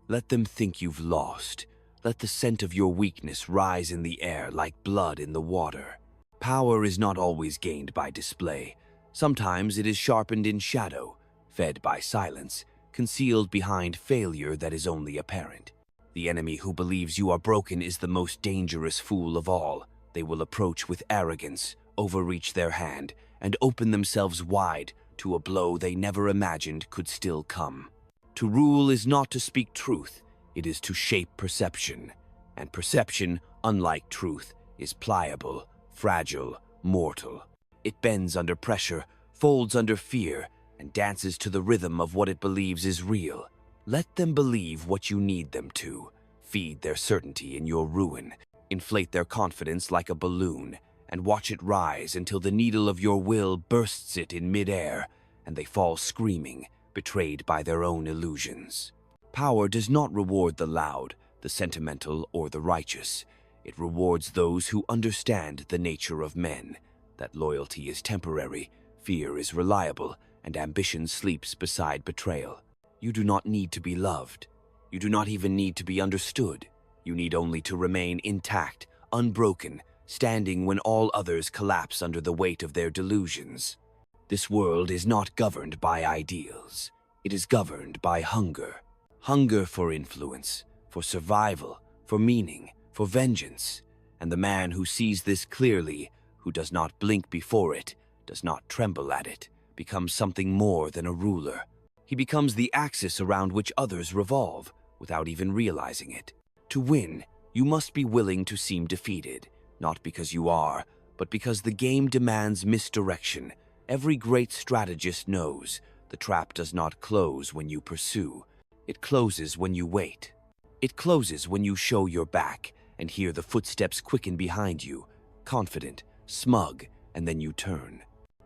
Let them think you've lost. Let the scent of your weakness rise in the air like blood in the water. Power is not always gained by display. Sometimes it is sharpened in shadow, fed by silence, concealed behind failure that is only apparent. The enemy who believes you are broken is the most dangerous fool of all. They will approach with arrogance, overreach their hand, and open themselves wide to a blow they never imagined could still come. To rule is not to speak truth, it is to shape perception. And perception, unlike truth, is pliable, fragile, mortal. It bends under pressure, folds under fear, and dances to the rhythm of what it believes is real. Let them believe what you need them to. Feed their certainty in your ruin. Inflate their confidence like a balloon, and watch it rise until the needle of your will bursts it in midair, and they fall screaming, betrayed by their own illusions. Power does not reward the loud, the sentimental, or the righteous. It rewards those who understand the nature of men, that loyalty is temporary, fear is reliable, and ambition sleeps beside betrayal. You do not need to be loved. You do not even need to be understood. You need only to remain intact, unbroken, standing when all others collapse under the weight of their delusions. This world is not governed by ideals. It is governed by hunger. Hunger for influence, for survival, for meaning, for vengeance. And the man who sees this clearly, who does not blink before it, does not tremble at it, becomes something more than a ruler. He becomes the axis around which others revolve, without even realizing it. To win, you must be willing to seem defeated, not because you are, but because the game demands misdirection. Every great strategist knows the trap does not close when you pursue. It closes when you wait. It closes when you show your back and hear the footsteps quicken behind you, confident, smug, and then you turn.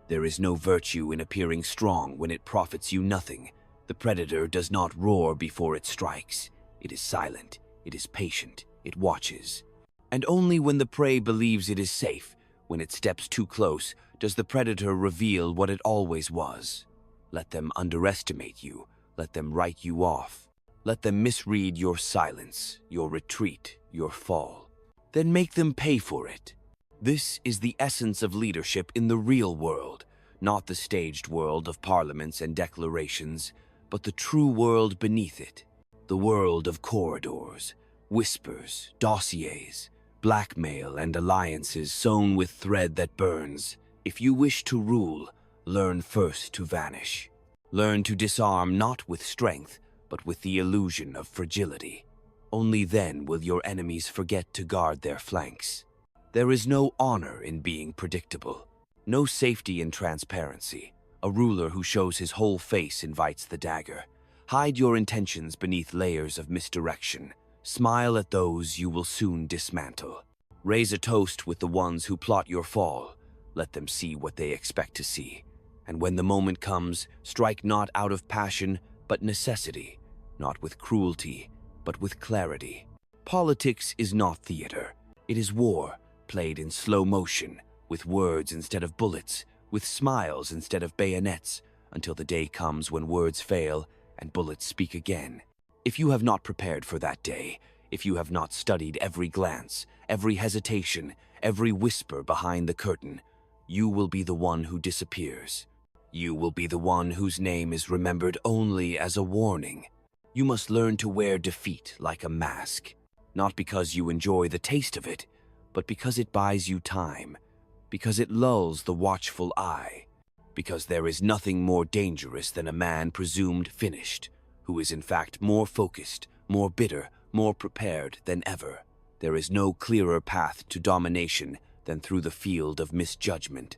There is no virtue in appearing strong when it profits you nothing. The predator does not roar before it strikes. It is silent, it is patient, it watches. And only when the prey believes it is safe, when it steps too close, does the predator reveal what it always was. Let them underestimate you. Let them write you off. Let them misread your silence, your retreat, your fall. Then make them pay for it. This is the essence of leadership in the real world, not the staged world of parliaments and declarations, but the true world beneath it. The world of corridors, whispers, dossiers, blackmail, and alliances sewn with thread that burns. If you wish to rule, learn first to vanish. Learn to disarm not with strength, but with the illusion of fragility. Only then will your enemies forget to guard their flanks. There is no honor in being predictable, no safety in transparency. A ruler who shows his whole face invites the dagger. Hide your intentions beneath layers of misdirection. Smile at those you will soon dismantle. Raise a toast with the ones who plot your fall. Let them see what they expect to see. And when the moment comes, strike not out of passion, but necessity, not with cruelty, but with clarity. Politics is not theater. It is war, played in slow motion, with words instead of bullets, with smiles instead of bayonets, until the day comes when words fail and bullets speak again. If you have not prepared for that day, if you have not studied every glance, every hesitation, every whisper behind the curtain, you will be the one who disappears. You will be the one whose name is remembered only as a warning. You must learn to wear defeat like a mask, not because you enjoy the taste of it, but because it buys you time, because it lulls the watchful eye, because there is nothing more dangerous than a man presumed finished, who is in fact more focused, more bitter, more prepared than ever. There is no clearer path to domination than through the field of misjudgment.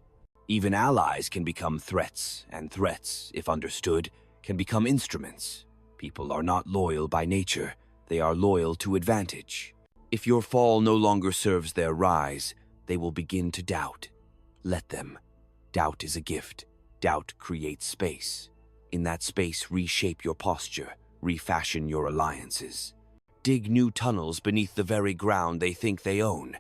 Even allies can become threats, and threats, if understood, can become instruments. People are not loyal by nature, they are loyal to advantage. If your fall no longer serves their rise, they will begin to doubt. Let them. Doubt is a gift. Doubt creates space. In that space, reshape your posture, refashion your alliances. Dig new tunnels beneath the very ground they think they own.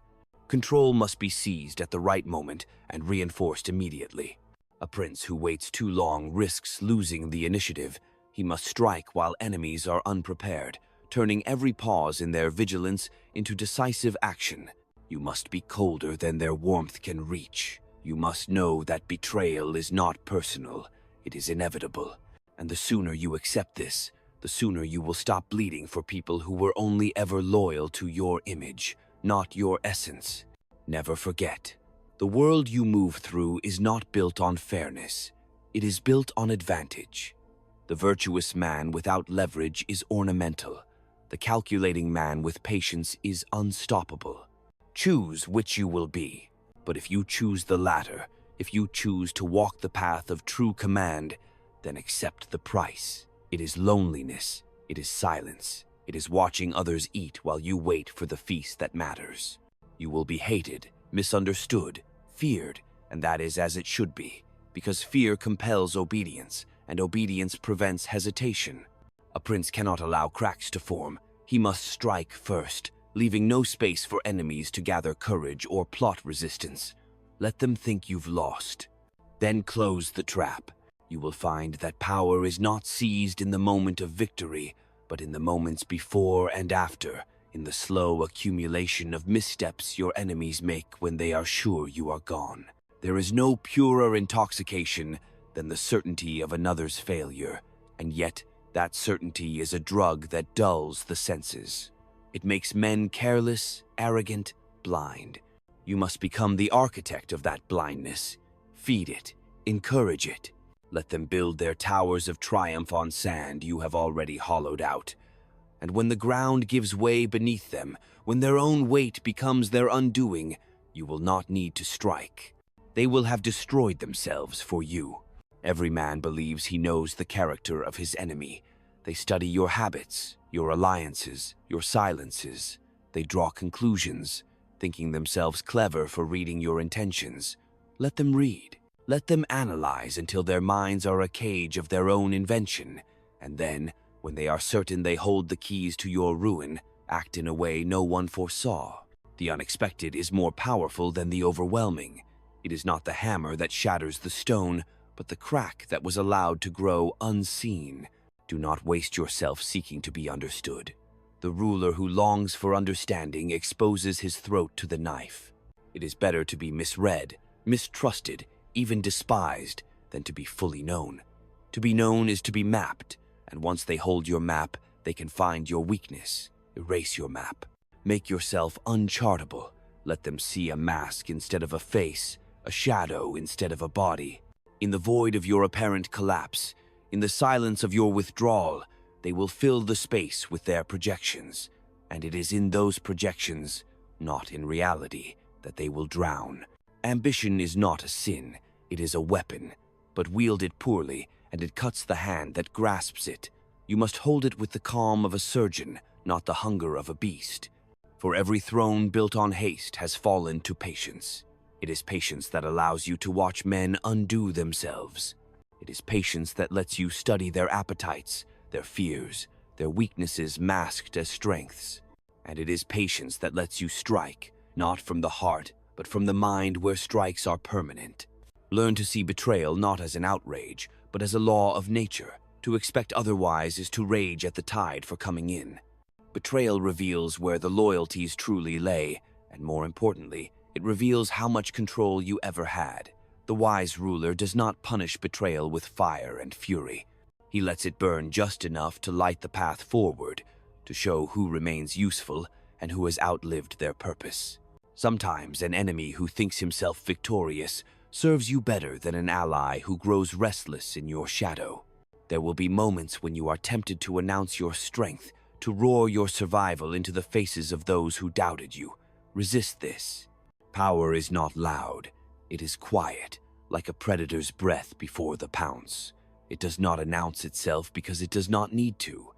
Control must be seized at the right moment and reinforced immediately. A prince who waits too long risks losing the initiative. He must strike while enemies are unprepared, turning every pause in their vigilance into decisive action. You must be colder than their warmth can reach. You must know that betrayal is not personal, it is inevitable. And the sooner you accept this, the sooner you will stop bleeding for people who were only ever loyal to your image, not your essence. Never forget, the world you move through is not built on fairness. It is built on advantage. The virtuous man without leverage is ornamental. The calculating man with patience is unstoppable. Choose which you will be. But if you choose the latter, if you choose to walk the path of true command, then accept the price. It is loneliness. It is silence. It is watching others eat while you wait for the feast that matters. You will be hated, misunderstood, feared, and that is as it should be, because fear compels obedience, and obedience prevents hesitation. A prince cannot allow cracks to form. He must strike first, leaving no space for enemies to gather courage or plot resistance. Let them think you've lost. Then close the trap. You will find that power is not seized in the moment of victory, but in the moments before and after, in the slow accumulation of missteps your enemies make when they are sure you are gone. There is no purer intoxication than the certainty of another's failure, and yet that certainty is a drug that dulls the senses. It makes men careless, arrogant, blind. You must become the architect of that blindness. Feed it, encourage it. Let them build their towers of triumph on sand you have already hollowed out. And when the ground gives way beneath them, when their own weight becomes their undoing, you will not need to strike. They will have destroyed themselves for you. Every man believes he knows the character of his enemy. They study your habits, your alliances, your silences. They draw conclusions, thinking themselves clever for reading your intentions. Let them read. Let them analyze until their minds are a cage of their own invention, and then, when they are certain they hold the keys to your ruin, act in a way no one foresaw. The unexpected is more powerful than the overwhelming. It is not the hammer that shatters the stone, but the crack that was allowed to grow unseen. Do not waste yourself seeking to be understood. The ruler who longs for understanding exposes his throat to the knife. It is better to be misread, mistrusted, even despised, than to be fully known. To be known is to be mapped, and once they hold your map, they can find your weakness. Erase your map. Make yourself unchartable. Let them see a mask instead of a face, a shadow instead of a body. In the void of your apparent collapse, in the silence of your withdrawal, they will fill the space with their projections, and it is in those projections, not in reality, that they will drown. Ambition is not a sin, it is a weapon, but wield it poorly, and it cuts the hand that grasps it. You must hold it with the calm of a surgeon, not the hunger of a beast. For every throne built on haste has fallen to patience. It is patience that allows you to watch men undo themselves. It is patience that lets you study their appetites, their fears, their weaknesses masked as strengths. And it is patience that lets you strike, not from the heart, but from the mind where strikes are permanent. Learn to see betrayal not as an outrage, but as a law of nature. To expect otherwise is to rage at the tide for coming in. Betrayal reveals where the loyalties truly lay, and more importantly, it reveals how much control you ever had. The wise ruler does not punish betrayal with fire and fury. He lets it burn just enough to light the path forward, to show who remains useful and who has outlived their purpose. Sometimes an enemy who thinks himself victorious serves you better than an ally who grows restless in your shadow. There will be moments when you are tempted to announce your strength, to roar your survival into the faces of those who doubted you. Resist this. Power is not loud. It is quiet, like a predator's breath before the pounce. It does not announce itself because it does not need to.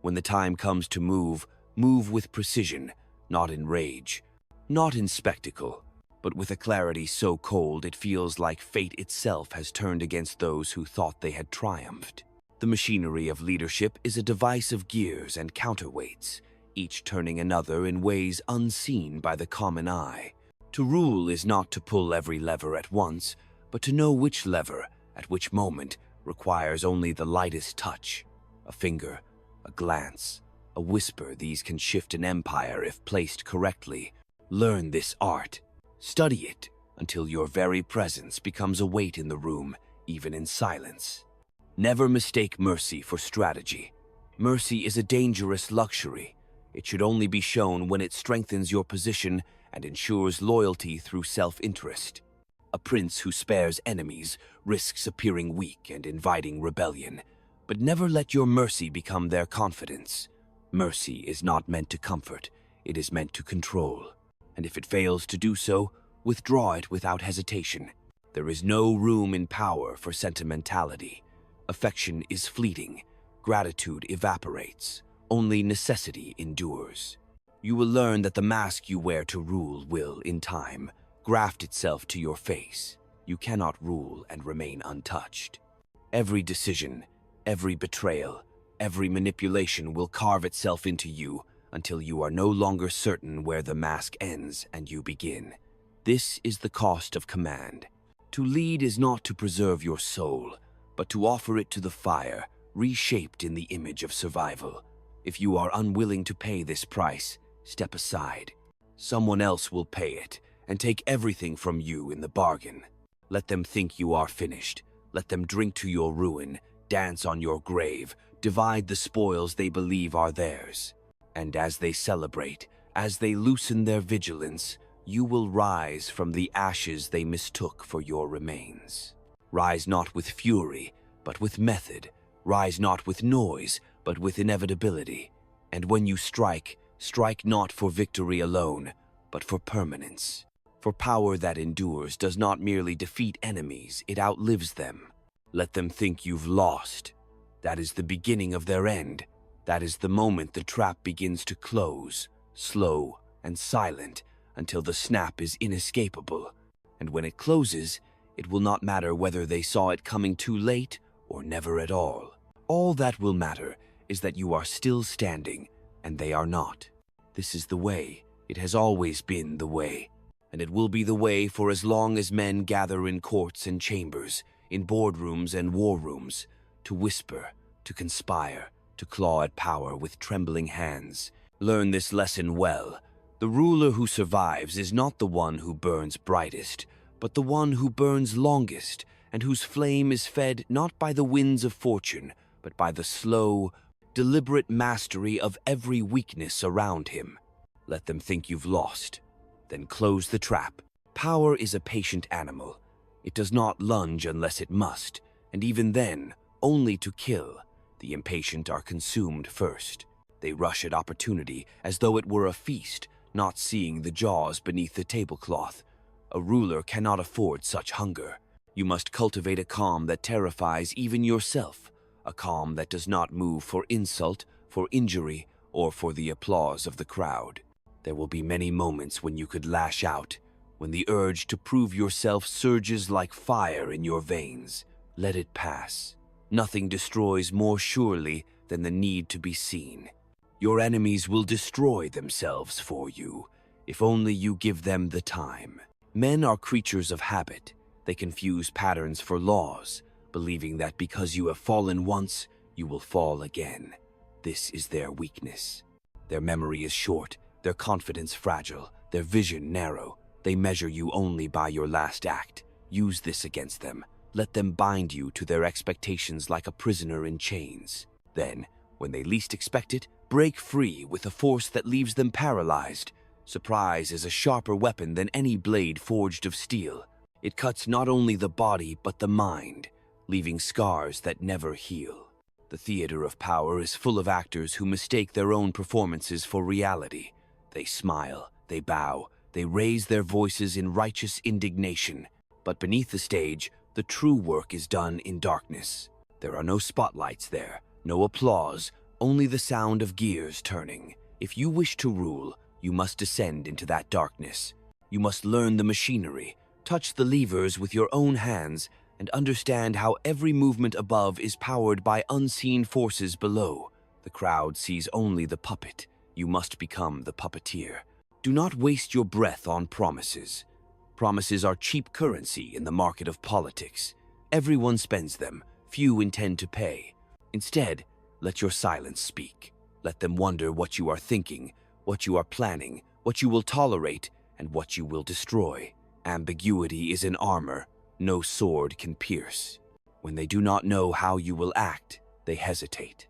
When the time comes to move, move with precision, not in rage, not in spectacle, but with a clarity so cold it feels like fate itself has turned against those who thought they had triumphed. The machinery of leadership is a device of gears and counterweights, each turning another in ways unseen by the common eye. To rule is not to pull every lever at once, but to know which lever, at which moment, requires only the lightest touch. A finger, a glance, a A whisper, these can shift an empire if placed correctly. Learn this art. Study it until your very presence becomes a weight in the room, even in silence. Never mistake mercy for strategy. Mercy is a dangerous luxury. It should only be shown when it strengthens your position and ensures loyalty through self-interest. A prince who spares enemies risks appearing weak and inviting rebellion, but never let your mercy become their confidence. Mercy is not meant to comfort, it is meant to control. And if it fails to do so, withdraw it without hesitation. There is no room in power for sentimentality. Affection is fleeting. Gratitude evaporates. Only necessity endures. You will learn that the mask you wear to rule will, in time, graft itself to your face. You cannot rule and remain untouched. Every decision, every betrayal, every manipulation will carve itself into you until you are no longer certain where the mask ends and you begin. This is the cost of command. To lead is not to preserve your soul, but to offer it to the fire, reshaped in the image of survival. If you are unwilling to pay this price, step aside. Someone else will pay it and take everything from you in the bargain. Let them think you are finished. Let them drink to your ruin, dance on your grave, divide the spoils they believe are theirs. And as they celebrate, as they loosen their vigilance, you will rise from the ashes they mistook for your remains. Rise not with fury, but with method. Rise not with noise, but with inevitability. And when you strike, strike not for victory alone, but for permanence. For power that endures does not merely defeat enemies, it outlives them. Let them think you've lost. That is the beginning of their end. That is the moment the trap begins to close, slow and silent, until the snap is inescapable. And when it closes, it will not matter whether they saw it coming too late or never at all. All that will matter is that you are still standing, and they are not. This is the way. It has always been the way. And it will be the way for as long as men gather in courts and chambers, in boardrooms and war rooms, to whisper, to conspire, to claw at power with trembling hands. Learn this lesson well. The ruler who survives is not the one who burns brightest, but the one who burns longest, and whose flame is fed not by the winds of fortune, but by the slow, deliberate mastery of every weakness around him. Let them think you've lost. Then close the trap. Power is a patient animal. It does not lunge unless it must, and even then, only to kill. The impatient are consumed first. They rush at opportunity as though it were a feast, not seeing the jaws beneath the tablecloth. A ruler cannot afford such hunger. You must cultivate a calm that terrifies even yourself, a calm that does not move for insult, for injury, or for the applause of the crowd. There will be many moments when you could lash out, when the urge to prove yourself surges like fire in your veins. Let it pass. Nothing destroys more surely than the need to be seen. Your enemies will destroy themselves for you, if only you give them the time. Men are creatures of habit. They confuse patterns for laws, believing that because you have fallen once, you will fall again. This is their weakness. Their memory is short, their confidence fragile, their vision narrow. They measure you only by your last act. Use this against them. Let them bind you to their expectations like a prisoner in chains. Then, when they least expect it, break free with a force that leaves them paralyzed. Surprise is a sharper weapon than any blade forged of steel. It cuts not only the body but the mind, leaving scars that never heal. The theater of power is full of actors who mistake their own performances for reality. They smile, they bow, they raise their voices in righteous indignation. But beneath the stage, the true work is done in darkness. There are no spotlights there, no applause, only the sound of gears turning. If you wish to rule, you must descend into that darkness. You must learn the machinery, touch the levers with your own hands, and understand how every movement above is powered by unseen forces below. The crowd sees only the puppet. You must become the puppeteer. Do not waste your breath on promises. Promises are cheap currency in the market of politics. Everyone spends them, few intend to pay. Instead, let your silence speak. Let them wonder what you are thinking, what you are planning, what you will tolerate, and what you will destroy. Ambiguity is an armor no sword can pierce. When they do not know how you will act, they hesitate.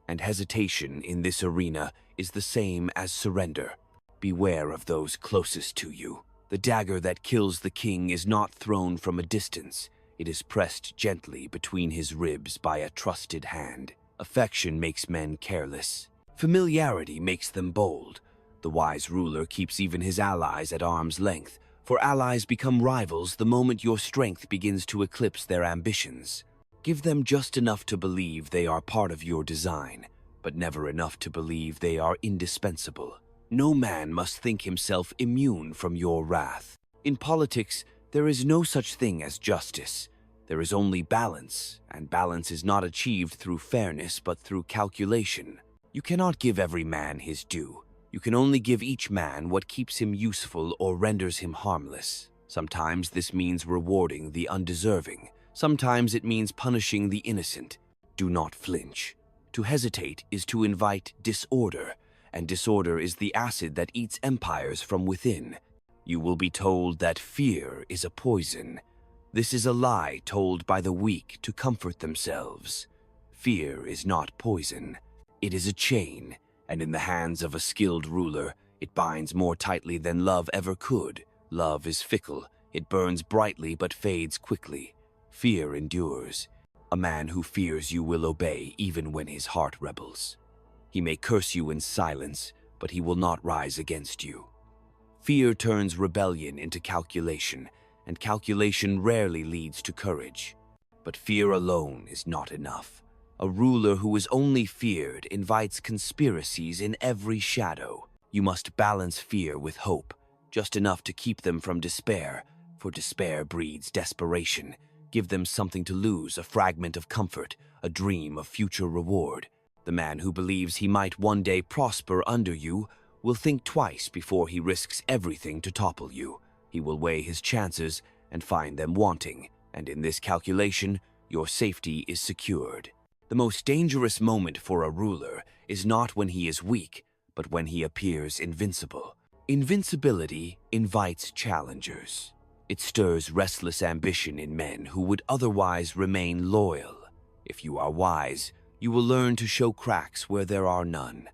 And hesitation in this arena is the same as surrender. Beware of those closest to you. The dagger that kills the king is not thrown from a distance. It is pressed gently between his ribs by a trusted hand. Affection makes men careless. Familiarity makes them bold. The wise ruler keeps even his allies at arm's length, for allies become rivals the moment your strength begins to eclipse their ambitions. Give them just enough to believe they are part of your design, but never enough to believe they are indispensable. No man must think himself immune from your wrath. In politics, there is no such thing as justice. There is only balance, and balance is not achieved through fairness but through calculation. You cannot give every man his due. You can only give each man what keeps him useful or renders him harmless. Sometimes this means rewarding the undeserving. Sometimes it means punishing the innocent. Do not flinch. To hesitate is to invite disorder, and disorder is the acid that eats empires from within. You will be told that fear is a poison. This is a lie told by the weak to comfort themselves. Fear is not poison. It is a chain, and in the hands of a skilled ruler, it binds more tightly than love ever could. Love is fickle. It burns brightly but fades quickly. Fear endures. A man who fears you will obey even when his heart rebels. He may curse you in silence, but he will not rise against you. Fear turns rebellion into calculation, and calculation rarely leads to courage. But fear alone is not enough. A ruler who is only feared invites conspiracies in every shadow. You must balance fear with hope, just enough to keep them from despair, for despair breeds desperation. Give them something to lose, a fragment of comfort, a dream of future reward. The man who believes he might one day prosper under you will think twice before he risks everything to topple you. He will weigh his chances and find them wanting, and in this calculation, your safety is secured. The most dangerous moment for a ruler is not when he is weak, but when he appears invincible. Invincibility invites challengers. It stirs restless ambition in men who would otherwise remain loyal. If you are wise, you will learn to show cracks where there are none.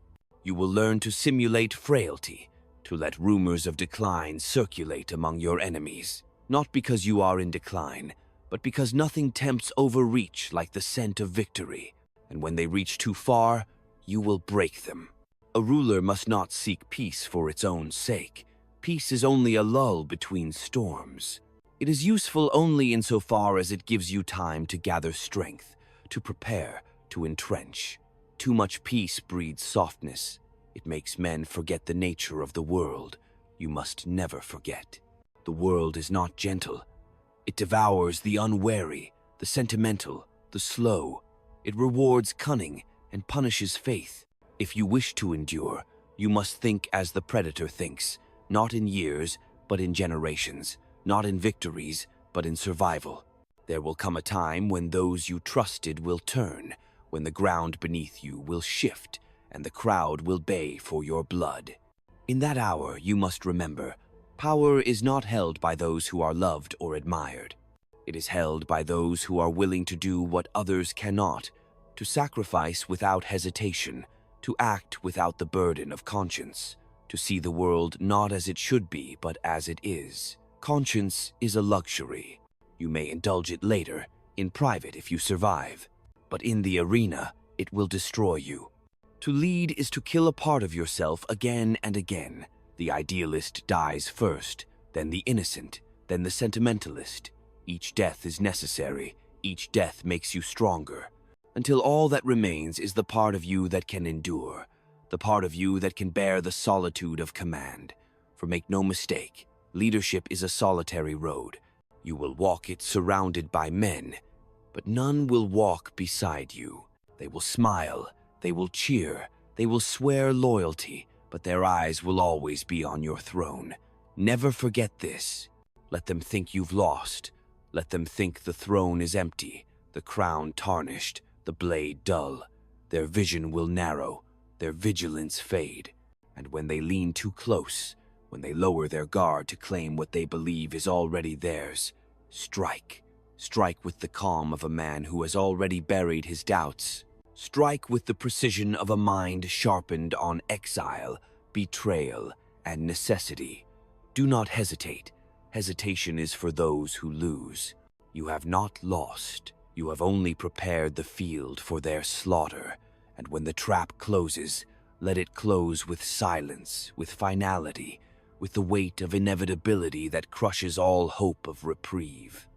You will learn to simulate frailty, to let rumors of decline circulate among your enemies, not because you are in decline, but because nothing tempts overreach like the scent of victory, and when they reach too far, you will break them. A ruler must not seek peace for its own sake. Peace is only a lull between storms. It is useful only insofar as it gives you time to gather strength, to prepare, to entrench. Too much peace breeds softness. It makes men forget the nature of the world. You must never forget. The world is not gentle. It devours the unwary, the sentimental, the slow. It rewards cunning and punishes faith. If you wish to endure, you must think as the predator thinks, not in years, but in generations, not in victories, but in survival. There will come a time when those you trusted will turn, when the ground beneath you will shift, and the crowd will bay for your blood. In that hour, you must remember, power is not held by those who are loved or admired. It is held by those who are willing to do what others cannot, to sacrifice without hesitation, to act without the burden of conscience, to see the world not as it should be, but as it is. Conscience is a luxury. You may indulge it later, in private if you survive, but in the arena, it will destroy you. To lead is to kill a part of yourself again and again. The idealist dies first, then the innocent, then the sentimentalist. Each death is necessary. Each death makes you stronger, until all that remains is the part of you that can endure, the part of you that can bear the solitude of command. For make no mistake, leadership is a solitary road. You will walk it surrounded by men, but none will walk beside you. They will smile, they will cheer, they will swear loyalty, but their eyes will always be on your throne. Never forget this. Let them think you've lost. Let them think the throne is empty, the crown tarnished, the blade dull. Their vision will narrow, their vigilance fade, and when they lean too close, when they lower their guard to claim what they believe is already theirs, strike. Strike with the calm of a man who has already buried his doubts. Strike with the precision of a mind sharpened on exile, betrayal, and necessity. Do not hesitate. Hesitation is for those who lose. You have not lost. You have only prepared the field for their slaughter. And when the trap closes, let it close with silence, with finality, with the weight of inevitability that crushes all hope of reprieve.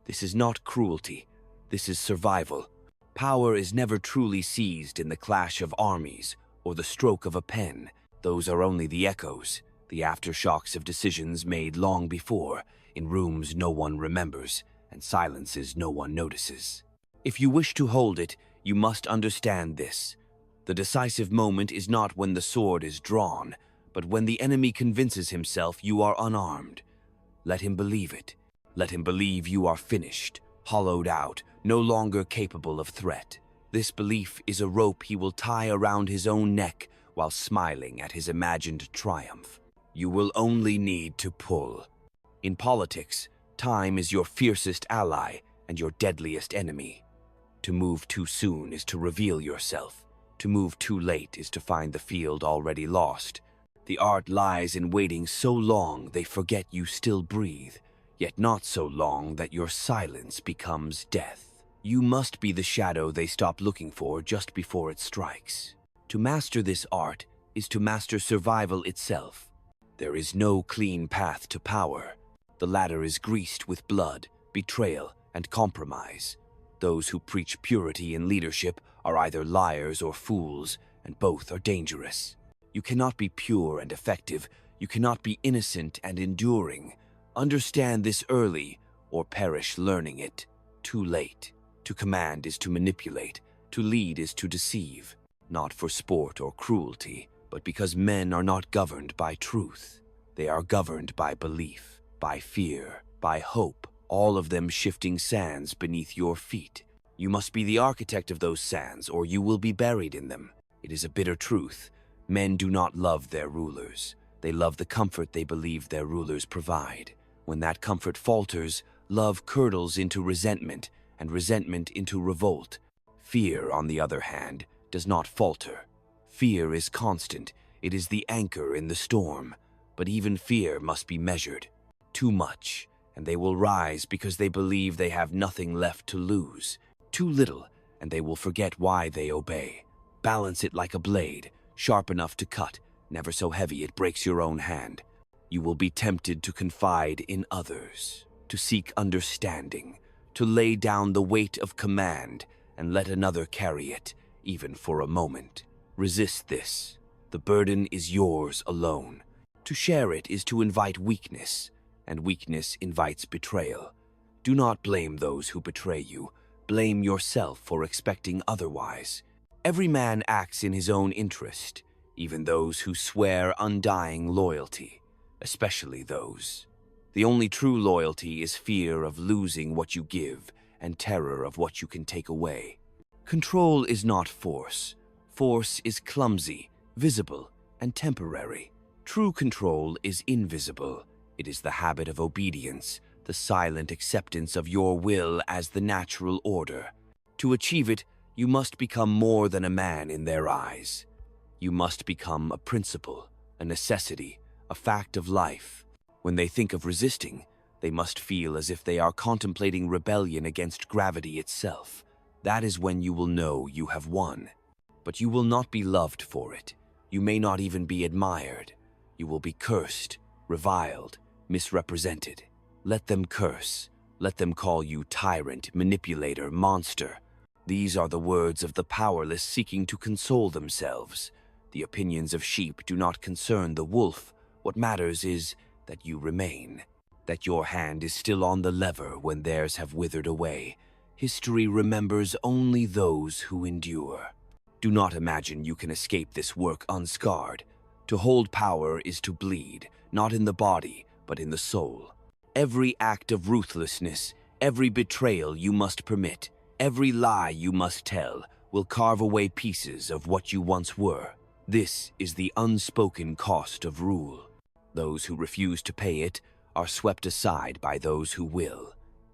This is not cruelty. This is survival. Power is never truly seized in the clash of armies or the stroke of a pen. Those are only the echoes, the aftershocks of decisions made long before, in rooms no one remembers and silences no one notices. If you wish to hold it, you must understand this. The decisive moment is not when the sword is drawn, but when the enemy convinces himself you are unarmed. Let him believe it. Let him believe you are finished, hollowed out, no longer capable of threat. This belief is a rope he will tie around his own neck while smiling at his imagined triumph. You will only need to pull. In politics, time is your fiercest ally and your deadliest enemy. To move too soon is to reveal yourself. To move too late is to find the field already lost. The art lies in waiting so long they forget you still breathe, yet not so long that your silence becomes death. You must be the shadow they stop looking for just before it strikes. To master this art is to master survival itself. There is no clean path to power. The ladder is greased with blood, betrayal, and compromise. Those who preach purity in leadership are either liars or fools, and both are dangerous. You cannot be pure and effective. You cannot be innocent and enduring. Understand this early, or perish learning it. Too late. To command is to manipulate. To lead is to deceive. Not for sport or cruelty, but because men are not governed by truth. They are governed by belief, by fear, by hope, all of them shifting sands beneath your feet. You must be the architect of those sands, or you will be buried in them. It is a bitter truth. Men do not love their rulers. They love the comfort they believe their rulers provide. When that comfort falters, love curdles into resentment, and resentment into revolt. Fear, on the other hand, does not falter. Fear is constant. It is the anchor in the storm. But even fear must be measured. Too much, and they will rise because they believe they have nothing left to lose. Too little, and they will forget why they obey. Balance it like a blade, sharp enough to cut, never so heavy it breaks your own hand. You will be tempted to confide in others, to seek understanding, to lay down the weight of command and let another carry it, even for a moment. Resist this. The burden is yours alone. To share it is to invite weakness, and weakness invites betrayal. Do not blame those who betray you. Blame yourself for expecting otherwise. Every man acts in his own interest, even those who swear undying loyalty, especially those. The only true loyalty is fear of losing what you give and terror of what you can take away. Control is not force. Force is clumsy, visible, and temporary. True control is invisible. It is the habit of obedience, the silent acceptance of your will as the natural order. To achieve it, you must become more than a man in their eyes. You must become a principle, a necessity, a fact of life. When they think of resisting, they must feel as if they are contemplating rebellion against gravity itself. That is when you will know you have won. But you will not be loved for it. You may not even be admired. You will be cursed, reviled, misrepresented. Let them curse. Let them call you tyrant, manipulator, monster. These are the words of the powerless seeking to console themselves. The opinions of sheep do not concern the wolf. What matters is that you remain, that your hand is still on the lever when theirs have withered away. History remembers only those who endure. Do not imagine you can escape this work unscarred. To hold power is to bleed, not in the body, but in the soul. Every act of ruthlessness, every betrayal you must permit, every lie you must tell, will carve away pieces of what you once were. This is the unspoken cost of rule. Those who refuse to pay it are swept aside by those who will.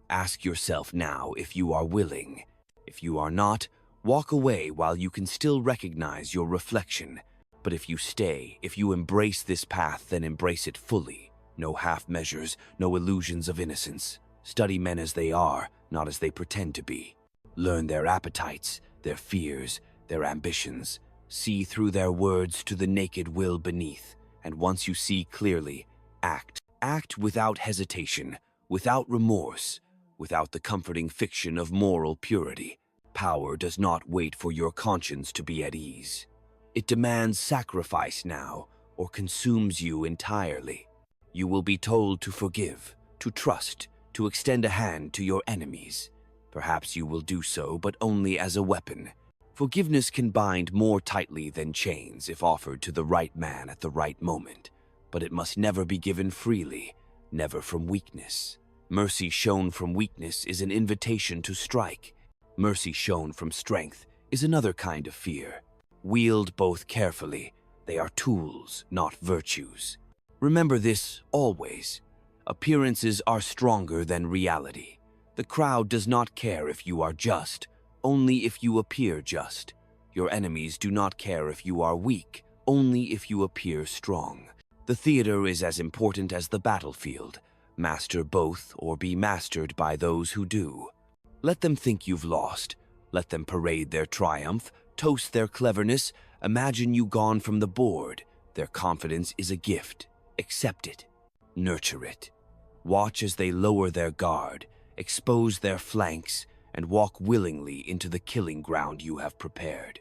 Ask yourself now if you are willing. If you are not, walk away while you can still recognize your reflection. But if you stay, if you embrace this path, then embrace it fully. No half measures, no illusions of innocence. Study men as they are, not as they pretend to be. Learn their appetites, their fears, their ambitions. See through their words to the naked will beneath. And once you see clearly, act. Act without hesitation, without remorse, without the comforting fiction of moral purity. Power does not wait for your conscience to be at ease. It demands sacrifice now, or consumes you entirely. You will be told to forgive, to trust, to extend a hand to your enemies. Perhaps you will do so, but only as a weapon. Forgiveness can bind more tightly than chains if offered to the right man at the right moment, but it must never be given freely, never from weakness. Mercy shown from weakness is an invitation to strike. Mercy shown from strength is another kind of fear. Wield both carefully. They are tools, not virtues. Remember this always. Appearances are stronger than reality. The crowd does not care if you are just, only if you appear just. Your enemies do not care if you are weak, only if you appear strong. The theater is as important as the battlefield. Master both or be mastered by those who do. Let them think you've lost. Let them parade their triumph, toast their cleverness, imagine you gone from the board. Their confidence is a gift. Accept it. Nurture it. Watch as they lower their guard, expose their flanks, and walk willingly into the killing ground you have prepared.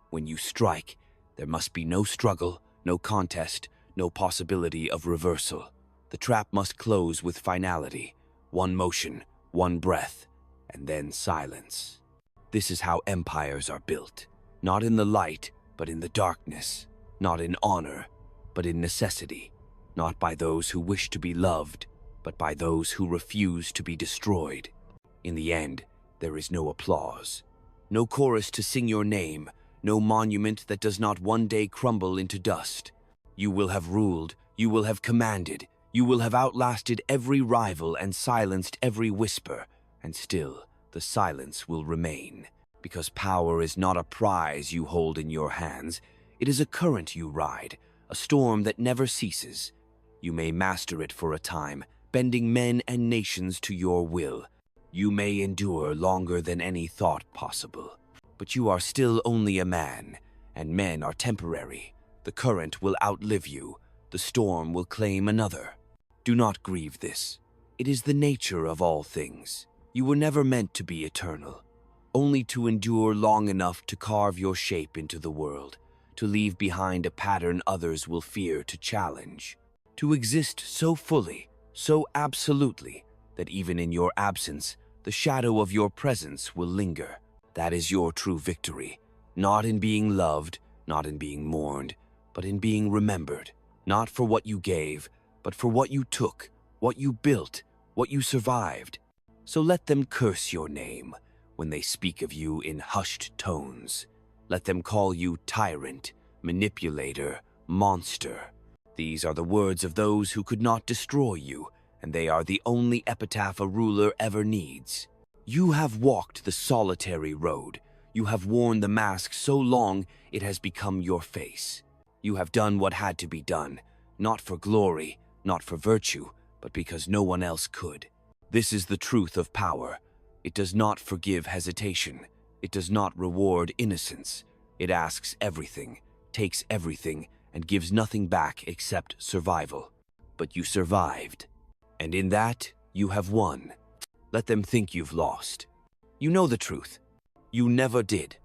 When you strike, there must be no struggle, no contest, no possibility of reversal. The trap must close with finality, one motion, one breath, and then silence. This is how empires are built, not in the light, but in the darkness, not in honor, but in necessity, not by those who wish to be loved, but by those who refuse to be destroyed. In the end, there is no applause, no chorus to sing your name, no monument that does not one day crumble into dust. You will have ruled, you will have commanded, you will have outlasted every rival and silenced every whisper, and still the silence will remain, because power is not a prize you hold in your hands. It is a current you ride, a storm that never ceases. You may master it for a time, bending men and nations to your will. You may endure longer than any thought possible, but you are still only a man, and men are temporary. The current will outlive you, the storm will claim another. Do not grieve this. It is the nature of all things. You were never meant to be eternal, only to endure long enough to carve your shape into the world, to leave behind a pattern others will fear to challenge, to exist so fully, so absolutely, that even in your absence, the shadow of your presence will linger. That is your true victory, not in being loved, not in being mourned, but in being remembered, not for what you gave, but for what you took, what you built, what you survived. So let them curse your name when they speak of you in hushed tones. Let them call you tyrant, manipulator, monster. These are the words of those who could not destroy you, and they are the only epitaph a ruler ever needs. You have walked the solitary road. You have worn the mask so long it has become your face. You have done what had to be done, not for glory, not for virtue, but because no one else could. This is the truth of power. It does not forgive hesitation. It does not reward innocence. It asks everything, takes everything, and gives nothing back except survival. But you survived, and in that, you have won. Let them think you've lost. You know the truth. You never did.